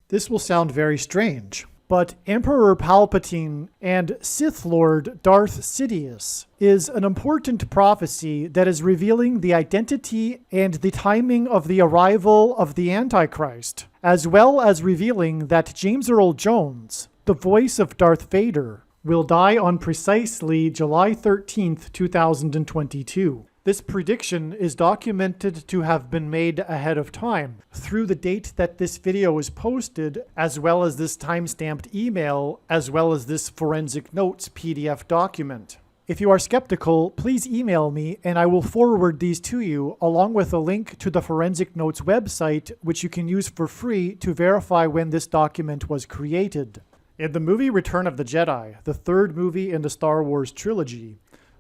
This will sound very strange, but Emperor Palpatine and Sith Lord Darth Sidious is an important prophecy that is revealing the identity and the timing of the arrival of the Antichrist, as well as revealing that James Earl Jones, the voice of Darth Vader, will die on precisely July 13th, 2022. This prediction is documented to have been made ahead of time through the date that this video is posted, as well as this time-stamped email, as well as this forensic notes PDF document. If you are skeptical, please email me and I will forward these to you, along with a link to the Forensic Notes website, which you can use for free to verify when this document was created. In the movie Return of the Jedi, the third movie in the Star Wars trilogy,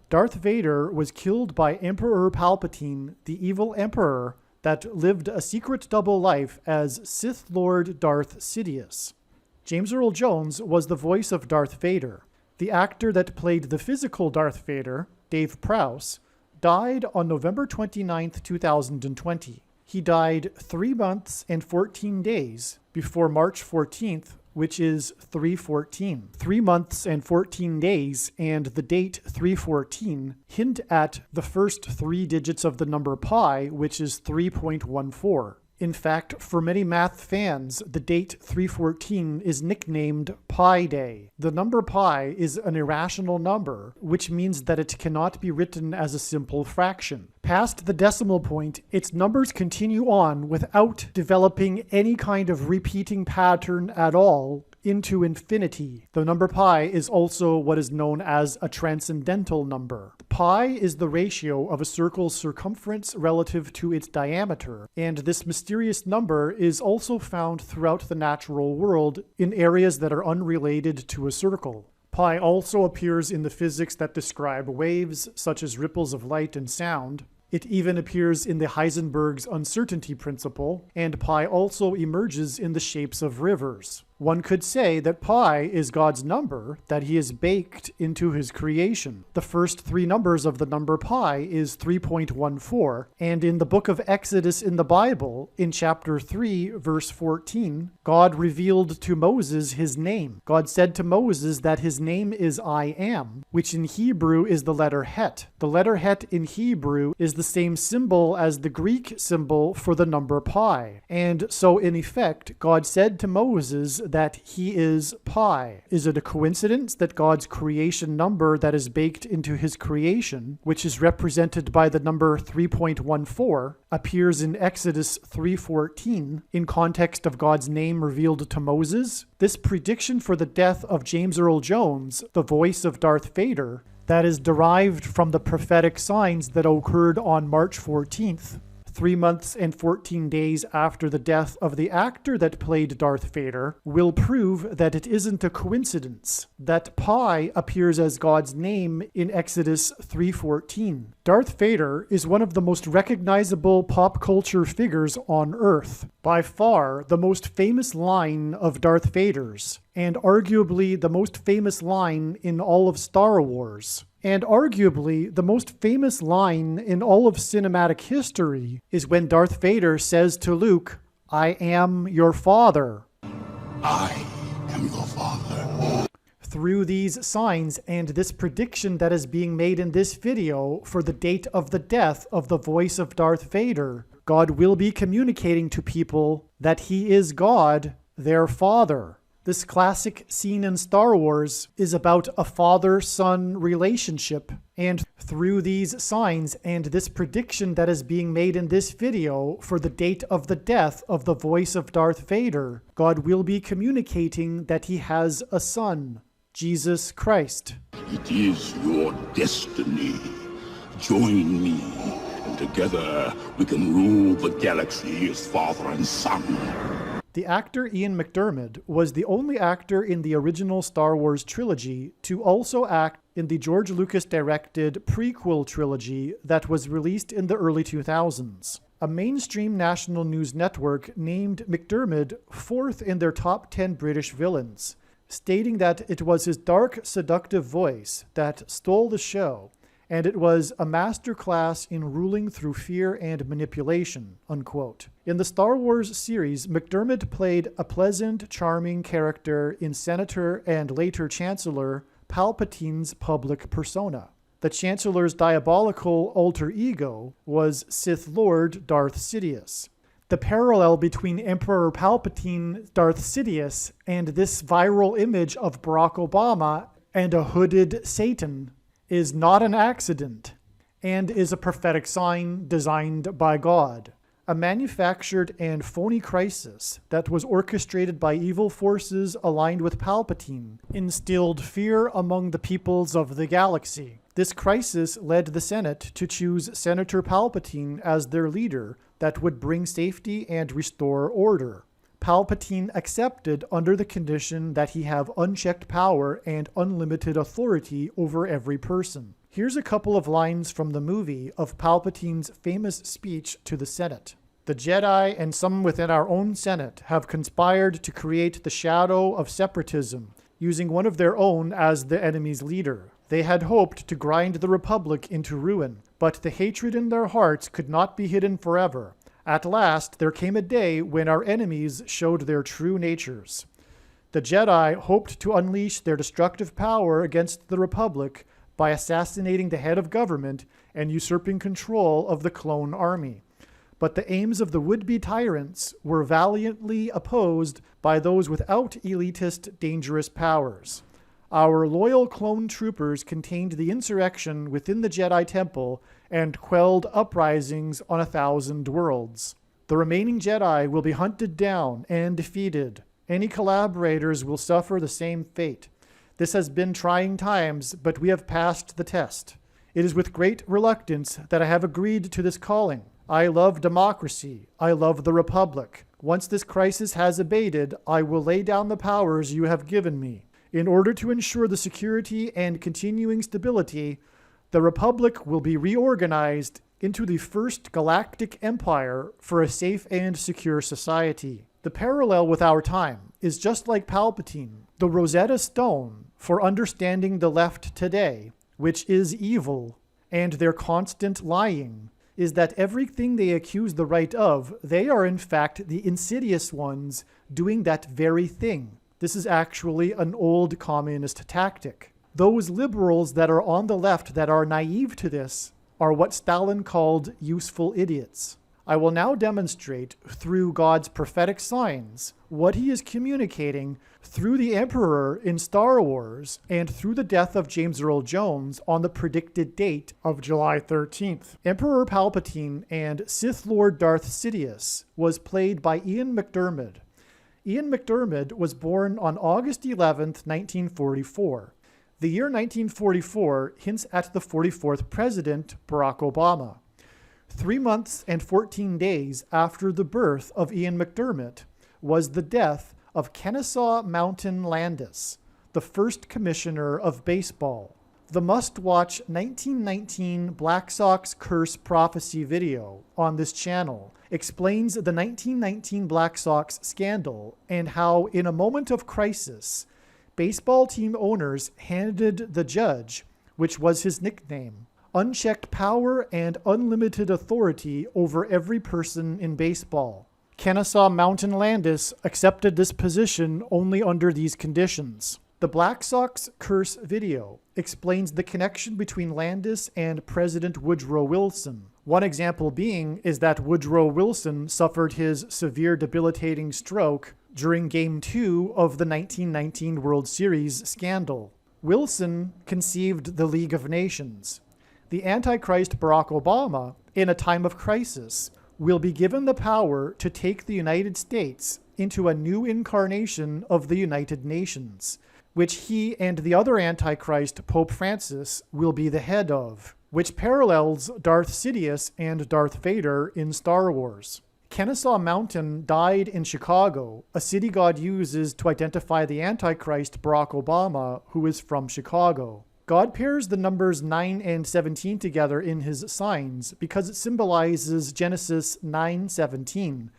Darth Vader was killed by Emperor Palpatine, the evil emperor that lived a secret double life as Sith Lord Darth Sidious. James Earl Jones was the voice of Darth Vader. The actor that played the physical Darth Vader, Dave Prowse, died on November 29, 2020. He died 3 months and 14 days before March 14th, which is 3/14. 3 months and 14 days, and the date 3/14 hint at the first 3 digits of the number pi, which is 3.14. In fact, for many math fans, the date 3/14 is nicknamed Pi Day. The number pi is an irrational number, which means that it cannot be written as a simple fraction. Past the decimal point, its numbers continue on without developing any kind of repeating pattern at all into infinity. The number pi is also what is known as a transcendental number. Pi is the ratio of a circle's circumference relative to its diameter, and this mysterious number is also found throughout the natural world in areas that are unrelated to a circle. Pi also appears in the physics that describe waves, such as ripples of light and sound. It even appears in the Heisenberg's uncertainty principle, and pi also emerges in the shapes of rivers. One could say that pi is God's number that he has baked into his creation. The first 3 numbers of the number pi is 3.14, and in the book of Exodus in the Bible, in chapter 3, verse 14, God revealed to Moses his name. God said to Moses that his name is I Am, which in Hebrew is the letter Het. The letter Het in Hebrew is the same symbol as the Greek symbol for the number pi. And so in effect, God said to Moses that he is pi. Is it a coincidence that God's creation number that is baked into his creation, which is represented by the number 3.14, appears in Exodus 3:14 in context of God's name revealed to Moses? This prediction for the death of James Earl Jones, the voice of Darth Vader, that is derived from the prophetic signs that occurred on March 14th, 3 months and 14 days after the death of the actor that played Darth Vader, will prove that it isn't a coincidence that pi appears as God's name in Exodus 3:14. Darth Vader is one of the most recognizable pop culture figures on Earth. By far, the most famous line of Darth Vader's, and arguably the most famous line in all of Star Wars. And arguably, the most famous line in all of cinematic history is when Darth Vader says to Luke, "I am your father." I am your father. Through these signs and this prediction that is being made in this video for the date of the death of the voice of Darth Vader, God will be communicating to people that he is God, their father. This classic scene in Star Wars is about a father-son relationship, and through these signs and this prediction that is being made in this video for the date of the death of the voice of Darth Vader, God will be communicating that he has a son, Jesus Christ. It is your destiny. Join me, and together we can rule the galaxy as father and son. The actor Ian McDiarmid was the only actor in the original Star Wars trilogy to also act in the George Lucas-directed prequel trilogy that was released in the early 2000s. A mainstream national news network named McDiarmid 4th in their top 10 British villains, stating that it was his dark, seductive voice that stole the show, and it was a masterclass in ruling through fear and manipulation, unquote. In the Star Wars series, McDermott played a pleasant, charming character in Senator and later Chancellor Palpatine's public persona. The Chancellor's diabolical alter ego was Sith Lord Darth Sidious. The parallel between Emperor Palpatine, Darth Sidious, and this viral image of Barack Obama and a hooded Satan is not an accident and is a prophetic sign designed by God. A manufactured and phony crisis that was orchestrated by evil forces aligned with Palpatine instilled fear among the peoples of the galaxy. This crisis led the Senate to choose Senator Palpatine as their leader that would bring safety and restore order. Palpatine accepted under the condition that he have unchecked power and unlimited authority over every person. Here's a couple of lines from the movie of Palpatine's famous speech to the Senate. The Jedi and some within our own Senate have conspired to create the shadow of separatism, using one of their own as the enemy's leader. They had hoped to grind the Republic into ruin, but the hatred in their hearts could not be hidden forever. At last, there came a day when our enemies showed their true natures. The Jedi hoped to unleash their destructive power against the Republic by assassinating the head of government and usurping control of the clone army. But the aims of the would-be tyrants were valiantly opposed by those without elitist, dangerous powers. Our loyal clone troopers contained the insurrection within the Jedi Temple and quelled uprisings on 1,000 worlds. The remaining Jedi will be hunted down and defeated. Any collaborators will suffer the same fate. This has been trying times, but we have passed the test. It is with great reluctance that I have agreed to this calling. I love democracy. I love the Republic. Once this crisis has abated, I will lay down the powers you have given me. In order to ensure the security and continuing stability, the Republic will be reorganized into the first galactic empire for a safe and secure society. The parallel with our time is just like Palpatine, the Rosetta Stone for understanding the left today, which is evil, and their constant lying, is that everything they accuse the right of, they are in fact the insidious ones doing that very thing. This is actually an old communist tactic. Those liberals that are on the left that are naive to this are what Stalin called useful idiots. I will now demonstrate through God's prophetic signs what he is communicating through the Emperor in Star Wars and through the death of James Earl Jones on the predicted date of July 13th. Emperor Palpatine and Sith Lord Darth Sidious was played by Ian McDermott. Ian McDermott was born on August 11th, 1944. The year 1944 hints at the 44th president, Barack Obama. 3 months and 14 days after the birth of Ian McDermott was the death of Kennesaw Mountain Landis, the first commissioner of baseball. The must-watch 1919 Black Sox Curse Prophecy video on this channel explains the 1919 Black Sox scandal and how, in a moment of crisis, baseball team owners handed the judge, which was his nickname, unchecked power and unlimited authority over every person in baseball. Kennesaw Mountain Landis accepted this position only under these conditions. The Black Sox Curse video explains the connection between Landis and President Woodrow Wilson. One example being is that Woodrow Wilson suffered his severe debilitating stroke during Game 2 of the 1919 World Series scandal. Wilson conceived the League of Nations. The Antichrist Barack Obama, in a time of crisis, will be given the power to take the United States into a new incarnation of the United Nations, which he and the other Antichrist, Pope Francis, will be the head of, which parallels Darth Sidious and Darth Vader in Star Wars. Kennesaw Mountain died in Chicago, a city God uses to identify the Antichrist Barack Obama, who is from Chicago. God pairs the numbers 9 and 17 together in his signs because it symbolizes Genesis 9:17,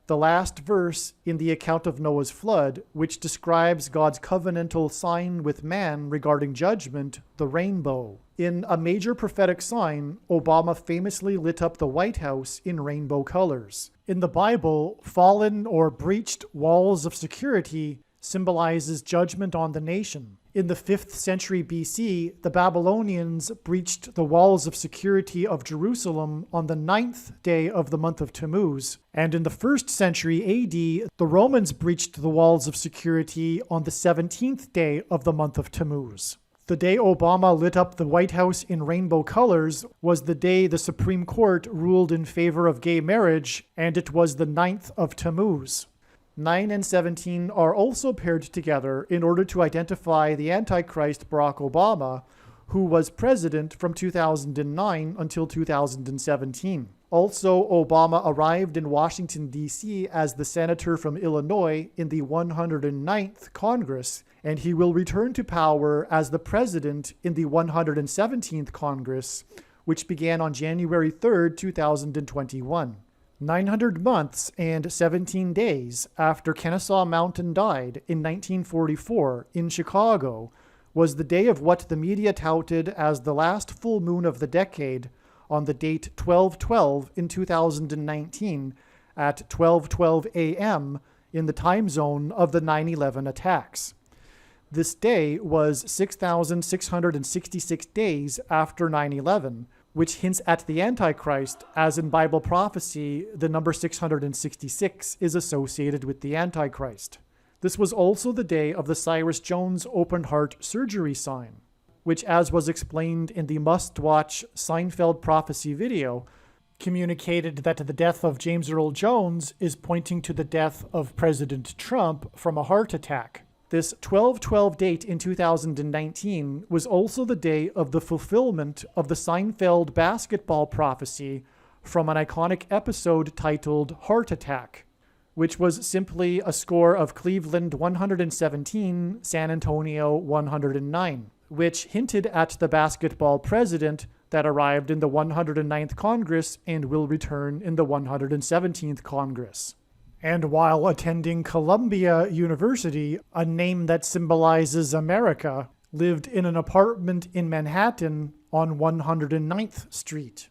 the last verse in the account of Noah's flood, which describes God's covenantal sign with man regarding judgment, the rainbow. In a major prophetic sign, Obama famously lit up the White House in rainbow colors. In the Bible, fallen or breached walls of security symbolizes judgment on the nation. In the 5th century BC, the Babylonians breached the walls of security of Jerusalem on the 9th day of the month of Tammuz, and in the 1st century AD, the Romans breached the walls of security on the 17th day of the month of Tammuz. The day Obama lit up the White House in rainbow colors was the day the Supreme Court ruled in favor of gay marriage, and it was the 9th of Tammuz. 9 and 17 are also paired together in order to identify the Antichrist Barack Obama, who was president from 2009 until 2017. Also, Obama arrived in Washington, D.C. as the senator from Illinois in the 109th Congress, and he will return to power as the president in the 117th Congress, which began on January 3, 2021. 900 months and 17 days after Kennesaw Mountain died in 1944 in Chicago was the day of what the media touted as the last full moon of the decade on the date 12/12 in 2019 at 12:12 a.m. in the time zone of the 9/11 attacks. This day was 6,666 days after 9/11, which hints at the Antichrist, as in Bible prophecy, the number 666 is associated with the Antichrist. This was also the day of the Cyrus Jones open heart surgery sign, which, as was explained in the must-watch Seinfeld prophecy video, communicated that the death of James Earl Jones is pointing to the death of President Trump from a heart attack. This 12/12 date in 2019 was also the day of the fulfillment of the Seinfeld basketball prophecy from an iconic episode titled Heart Attack, which was simply a score of Cleveland 117, San Antonio 109, which hinted at the basketball president that arrived in the 109th Congress and will return in the 117th Congress. And while attending Columbia University, a name that symbolizes America, lived in an apartment in Manhattan on 109th Street.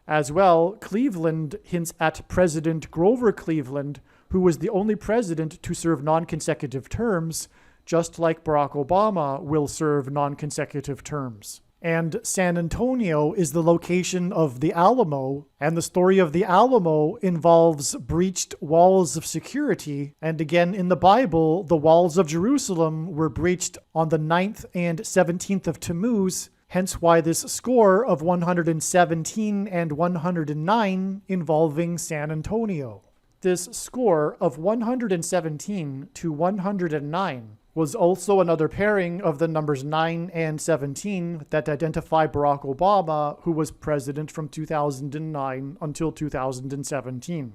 As well, Cleveland hints at President Grover Cleveland, who was the only president to serve non-consecutive terms, just like Barack Obama will serve non-consecutive terms. And San Antonio is the location of the Alamo, and the story of the Alamo involves breached walls of security, and again in the Bible, the walls of Jerusalem were breached on the 9th and 17th of Tammuz, hence why this score of 117 and 109 involving San Antonio. This score of 117 to 109 was also another pairing of the numbers 9 and 17 that identify Barack Obama, who was president from 2009 until 2017.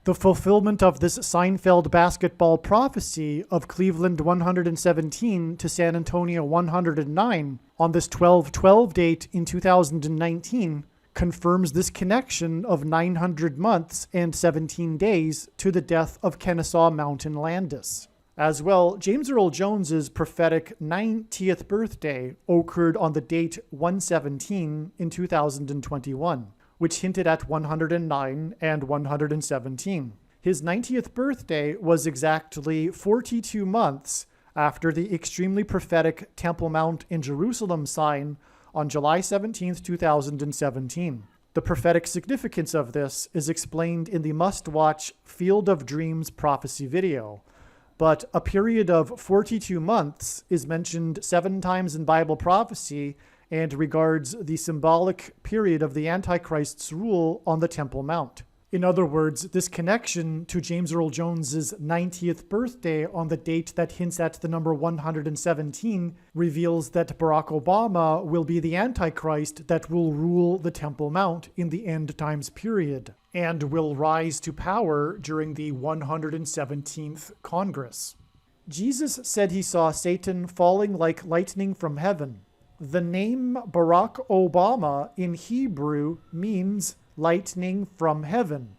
The fulfillment of this Seinfeld basketball prophecy of Cleveland 117 to San Antonio 109 on this 12/12 date in 2019 confirms this connection of 900 months and 17 days to the death of Kennesaw Mountain Landis. As well, James Earl Jones's prophetic 90th birthday occurred on the date 117 in 2021, which hinted at 109 and 117. His 90th birthday was exactly 42 months after the extremely prophetic Temple Mount in Jerusalem sign on July 17, 2017. The prophetic significance of this is explained in the must-watch Field of Dreams prophecy video, but a period of 42 months is mentioned 7 times in Bible prophecy and regards the symbolic period of the Antichrist's rule on the Temple Mount. In other words, this connection to James Earl Jones's 90th birthday on the date that hints at the number 117 reveals that Barack Obama will be the Antichrist that will rule the Temple Mount in the end times period and will rise to power during the 117th Congress. Jesus said he saw Satan falling like lightning from heaven. The name Barack Obama in Hebrew means lightning from heaven.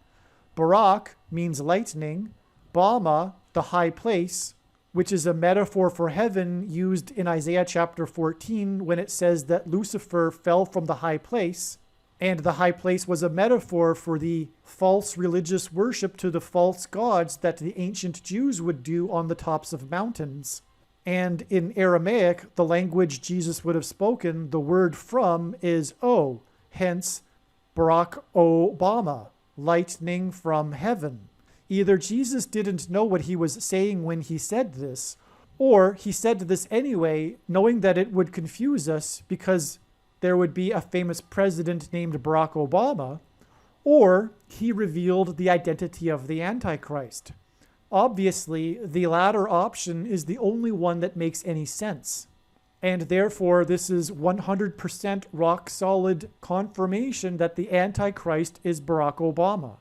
Barak means lightning, Bama, the high place, which is a metaphor for heaven used in Isaiah chapter 14 when it says that Lucifer fell from the high place, and the high place was a metaphor for the false religious worship to the false gods that the ancient Jews would do on the tops of mountains. And in Aramaic, the language Jesus would have spoken, the word from is O, hence Barack Obama, lightning from heaven. Either Jesus didn't know what he was saying when he said this, or he said this anyway, knowing that it would confuse us because there would be a famous president named Barack Obama, or he revealed the identity of the Antichrist. Obviously, the latter option is the only one that makes any sense. And therefore, this is 100% rock-solid confirmation that the Antichrist is Barack Obama.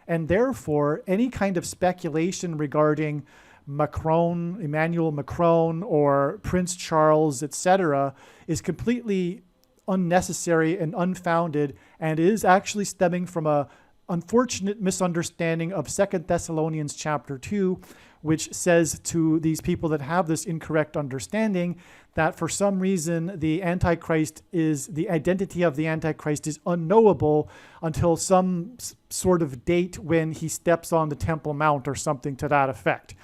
And therefore, any kind of speculation regarding Macron, Emmanuel Macron, or Prince Charles, etc., is completely unnecessary and unfounded, and is actually stemming from a unfortunate misunderstanding of 2 Thessalonians chapter 2, which says to these people that have this incorrect understanding that for some reason the identity of the Antichrist is unknowable until some sort of date when he steps on the Temple Mount or something to that effect.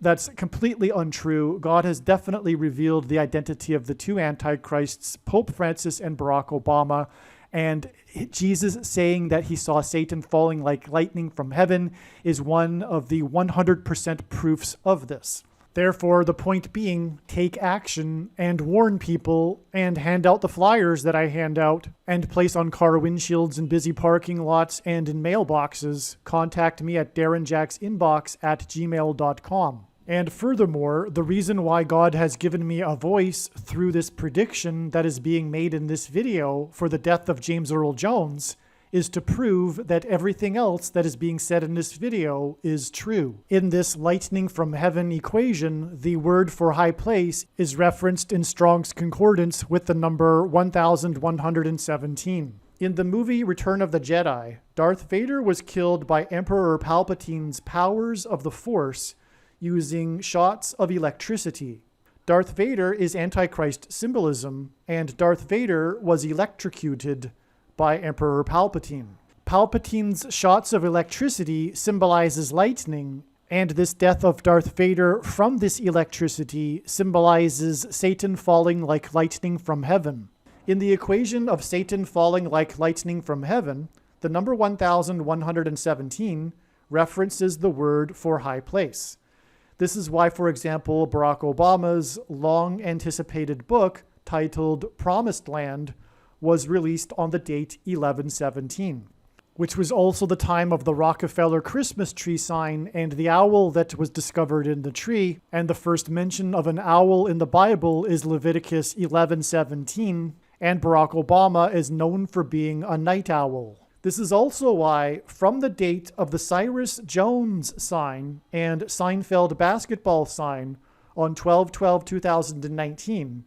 That's completely untrue. God has definitely revealed the identity of the two Antichrists, Pope Francis and Barack Obama. And Jesus saying that he saw Satan falling like lightning from heaven is one of the 100% proofs of this. Therefore, the point being, take action and warn people and hand out the flyers that I hand out and place on car windshields and busy parking lots and in mailboxes. Contact me at darrenjacksinbox@gmail.com. And furthermore, the reason why God has given me a voice through this prediction that is being made in this video for the death of James Earl Jones is to prove that everything else that is being said in this video is true. In this lightning from heaven equation, the word for high place is referenced in Strong's Concordance with the number 1117. In the movie Return of the Jedi, Darth Vader was killed by Emperor Palpatine's powers of the Force using shots of electricity. Darth Vader is Antichrist symbolism, and Darth Vader was electrocuted by Emperor Palpatine. Palpatine's shots of electricity symbolizes lightning, and this death of Darth Vader from this electricity symbolizes Satan falling like lightning from heaven. In the equation of Satan falling like lightning from heaven, the number 1117 references the word for high place. This is why, for example, Barack Obama's long-anticipated book titled Promised Land was released on the date 11/17, which was also the time of the Rockefeller Christmas tree sign and the owl that was discovered in the tree, and the first mention of an owl in the Bible is Leviticus 11:17, and Barack Obama is known for being a night owl. This is also why, from the date of the Cyrus Jones sign and Seinfeld basketball sign on 12/12/2019,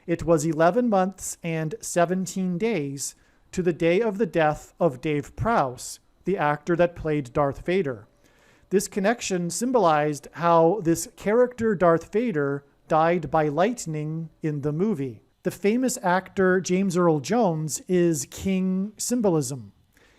it was 11 months and 17 days to the day of the death of Dave Prowse, the actor that played Darth Vader. This connection symbolized how this character Darth Vader died by lightning in the movie. The famous actor James Earl Jones is king symbolism.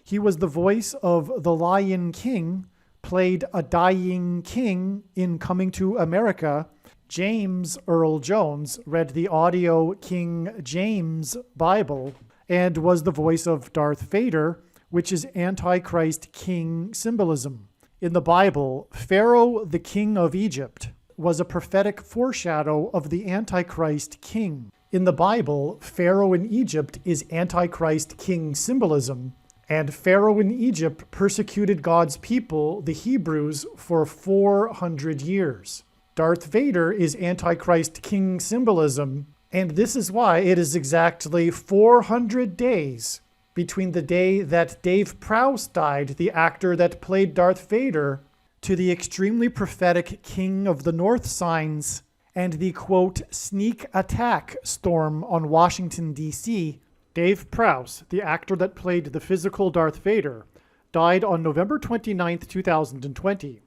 He was the voice of the Lion King, played a dying king in Coming to America. James Earl Jones read the audio King James Bible and was the voice of Darth Vader, which is Antichrist king symbolism. In the Bible, Pharaoh, the king of Egypt, was a prophetic foreshadow of the Antichrist king. In the Bible, Pharaoh in Egypt is Antichrist king symbolism, and Pharaoh in Egypt persecuted God's people, the Hebrews, for 400 years. Darth Vader is Antichrist king symbolism, and this is why it is exactly 400 days between the day that Dave Prowse died, the actor that played Darth Vader, to the extremely prophetic King of the North signs and the, quote, sneak attack storm on Washington, D.C., Dave Prowse, the actor that played the physical Darth Vader, died on November 29, 2020.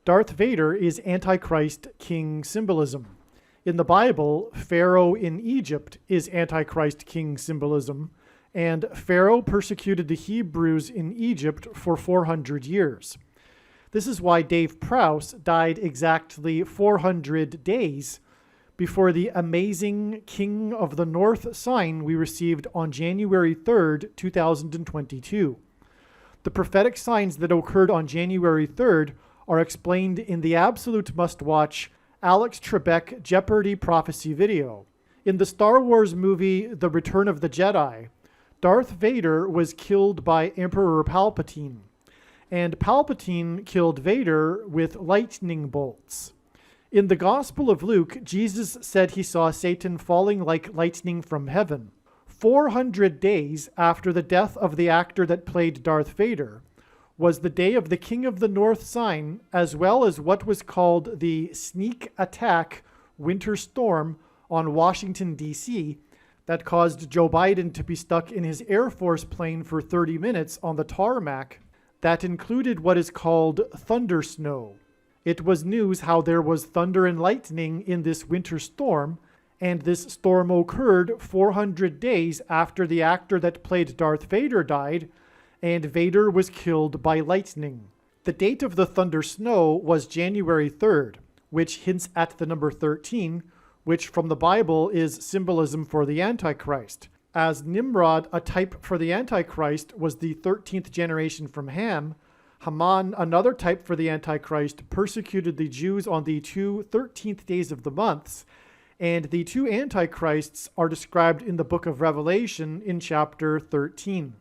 Darth Vader is Antichrist king symbolism. In the Bible, Pharaoh in Egypt is Antichrist king symbolism, and Pharaoh persecuted the Hebrews in Egypt for 400 years. This is why Dave Prowse died exactly 400 days before the amazing King of the North sign we received on January 3rd, 2022. The prophetic signs that occurred on January 3rd are explained in the absolute must-watch Alex Trebek Jeopardy prophecy video. In the Star Wars movie The Return of the Jedi, Darth Vader was killed by Emperor Palpatine, and Palpatine killed Vader with lightning bolts. In the Gospel of Luke, Jesus said he saw Satan falling like lightning from heaven. 400 days after the death of the actor that played Darth Vader was the day of the King of the North sign, as well as what was called the sneak attack winter storm on Washington, D.C., that caused Joe Biden to be stuck in his Air Force plane for 30 minutes on the tarmac. That included what is called thunder snow. It was news how there was thunder and lightning in this winter storm, and this storm occurred 400 days after the actor that played Darth Vader died, and Vader was killed by lightning. The date of the thunder snow was January 3rd, which hints at the number 13, which from the Bible is symbolism for the Antichrist. As Nimrod, a type for the Antichrist, was the 13th generation from Ham, Haman, another type for the Antichrist, persecuted the Jews on the 13th days of the months, and the two Antichrists are described in the book of Revelation in chapter 13.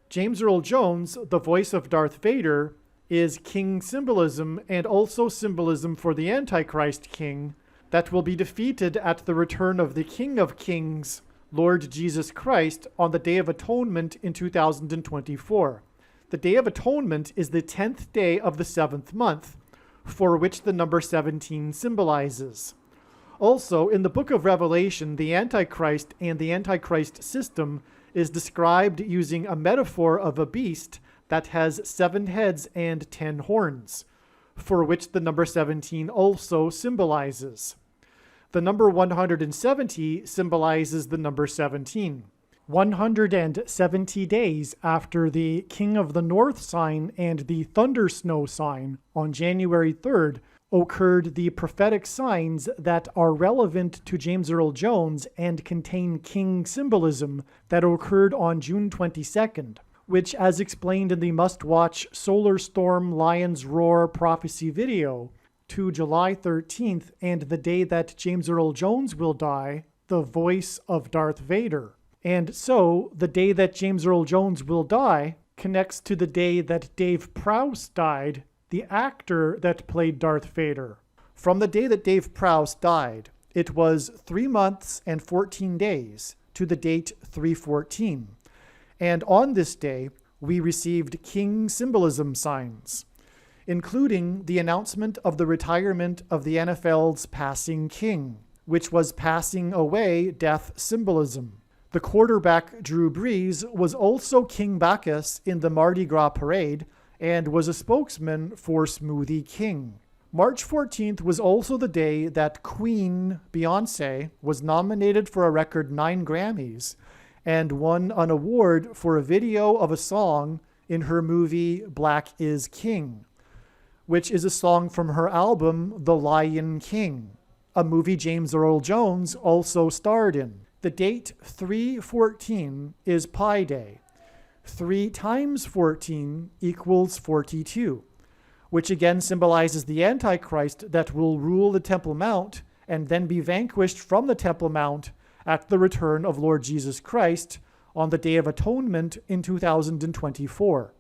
James Earl Jones, the voice of Darth Vader, is king symbolism and also symbolism for the Antichrist king that will be defeated at the return of the King of Kings, Lord Jesus Christ, on the Day of Atonement in 2024. The Day of Atonement is the 10th day of the 7th month, for which the number 17 symbolizes. Also, in the book of Revelation, the Antichrist and the Antichrist system is described using a metaphor of a beast that has 7 heads and 10 horns, for which the number 17 also symbolizes. The number 170 symbolizes the number 17. 170 days after the King of the North sign and the thunder snow sign on January 3rd occurred the prophetic signs that are relevant to James Earl Jones and contain king symbolism that occurred on June 22nd, which, as explained in the must-watch Solar Storm Lion's Roar prophecy video, to July 13th and the day that James Earl Jones will die, the voice of Darth Vader. And so, the day that James Earl Jones will die connects to the day that Dave Prowse died, the actor that played Darth Vader. From the day that Dave Prowse died, it was 3 months and 14 days to the date 3/14. And on this day, we received king symbolism signs, including the announcement of the retirement of the NFL's passing king, which was passing away death symbolism. The quarterback, Drew Brees, was also King Bacchus in the Mardi Gras parade and was a spokesman for Smoothie King. March 14th was also the day that Queen Beyoncé was nominated for a record 9 Grammys and won an award for a video of a song in her movie Black is King, which is a song from her album The Lion King, a movie James Earl Jones also starred in. The date 3/14 is Pi Day. 3 times 14 equals 42, which again symbolizes the Antichrist that will rule the Temple Mount and then be vanquished from the Temple Mount at the return of Lord Jesus Christ on the Day of Atonement in 2024.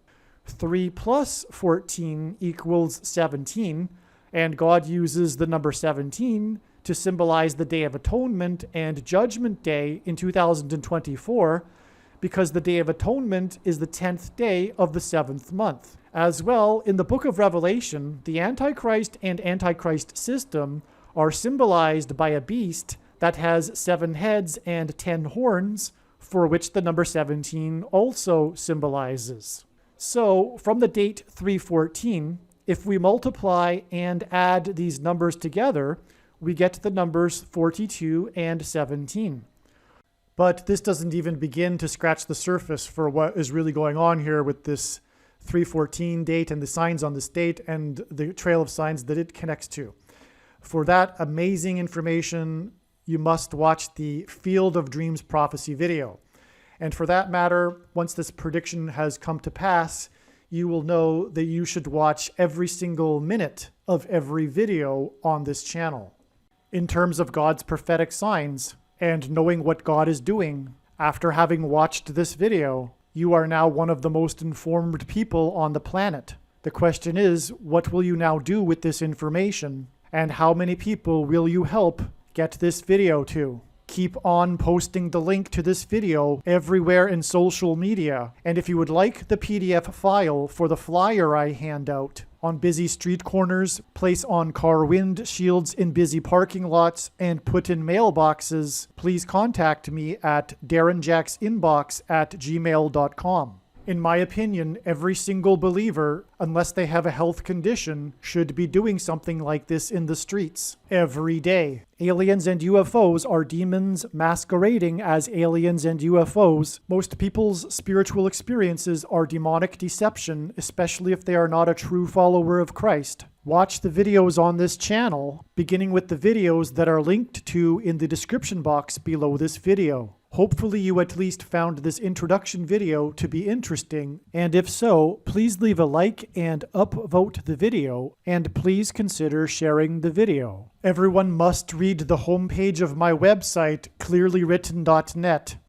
3 plus 14 equals 17, and God uses the number 17 to symbolize the Day of Atonement and Judgment Day in 2024, because the Day of Atonement is the 10th day of the 7th month. As well, in the book of Revelation, the Antichrist and Antichrist system are symbolized by a beast that has 7 heads and 10 horns, for which the number 17 also symbolizes. So, from the date 3/14, if we multiply and add these numbers together, we get the numbers 42 and 17. But this doesn't even begin to scratch the surface for what is really going on here with this 314 date and the signs on this date and the trail of signs that it connects to. For that amazing information, you must watch the Field of Dreams Prophecy video. And for that matter, once this prediction has come to pass, you will know that you should watch every single minute of every video on this channel. In terms of God's prophetic signs and knowing what God is doing, after having watched this video, you are now one of the most informed people on the planet. The question is, what will you now do with this information? And how many people will you help get this video to? Keep on posting the link to this video everywhere in social media. And if you would like the PDF file for the flyer I hand out on busy street corners, place on car windshields in busy parking lots, and put in mailboxes, please contact me at darrenjacksinbox@gmail.com. In my opinion, every single believer, unless they have a health condition, should be doing something like this in the streets every day. Aliens and UFOs are demons masquerading as aliens and UFOs. Most people's spiritual experiences are demonic deception, especially if they are not a true follower of Christ. Watch the videos on this channel, beginning with the videos that are linked to in the description box below this video. Hopefully you at least found this introduction video to be interesting, and if so, please leave a like and upvote the video, and please consider sharing the video. Everyone must read the homepage of my website, clearlywritten.net.